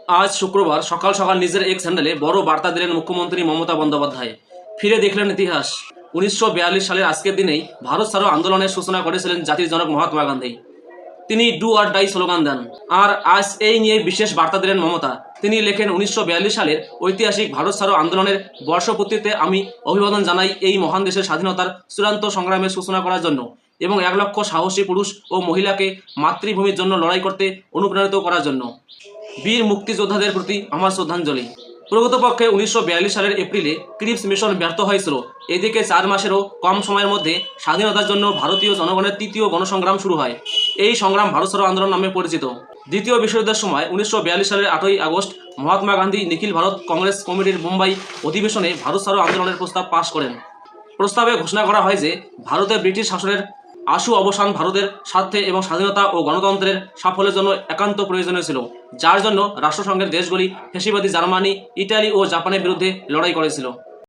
আজ শুক্রবার সকাল সকাল নিজের এক্স হ্যান্ডেলে বড় বার্তা দিলেন মুখ্যমন্ত্রী মমতা বন্দ্যোপাধ্যায়। ফিরে দেখলেন ইতিহাস। 1942 সালের আজকের দিনেই ভারত ছাড়ো আন্দোলনের সূচনা করেছিলেন জাতির জনক মহাত্মা গান্ধী। তিনি ডু অর ডাই স্লোগান দেন। আর আজ এই নিয়ে বিশেষ বার্তা দিলেন মমতা। তিনি লেখেন, 1942 সালের ঐতিহাসিক ভারত ছাড়ো আন্দোলনের বর্ষপূর্তিতে আমি অভিবাদন জানাই এই মহান দেশের স্বাধীনতার চূড়ান্ত সংগ্রামের সূচনা করার জন্য এবং 1 লক্ষ সাহসী পুরুষ ও মহিলাকে মাতৃভূমির জন্য লড়াই করতে অনুপ্রাণিত করার জন্য। বীর মুক্তিযোদ্ধাদের প্রতি আমার শ্রদ্ধাঞ্জলি। প্রকৃতপক্ষে 1942 সালের এপ্রিলে ক্রিপস মিশন ব্যর্থ হয়েছিল। এদিকে 4 মাসেরও কম সময়ের মধ্যে স্বাধীনতার জন্য ভারতীয় জনগণের তৃতীয় গণসংগ্রাম শুরু হয়। এই সংগ্রাম ভারত ছাড়ো আন্দোলন নামে পরিচিত। দ্বিতীয় বিশ্বযুদ্ধের সময় 1942 সালের 8ই আগস্ট মহাত্মা গান্ধী নিখিল ভারত কংগ্রেস কমিটির মুম্বাই অধিবেশনে ভারত ছাড়ো আন্দোলনের প্রস্তাব পাশ করেন। প্রস্তাবে ঘোষণা করা হয় যে ভারতে ব্রিটিশ শাসনের আশু অবসান ভারতের স্বার্থে এবং স্বাধীনতা ও গণতন্ত্রের সাফল্যের জন্য একান্ত প্রয়োজনীয় ছিল, যার জন্য রাষ্ট্রসংঘের দেশগুলি ফ্যাসিবাদী জার্মানি, ইটালি ও জাপানের বিরুদ্ধে লড়াই করেছিল।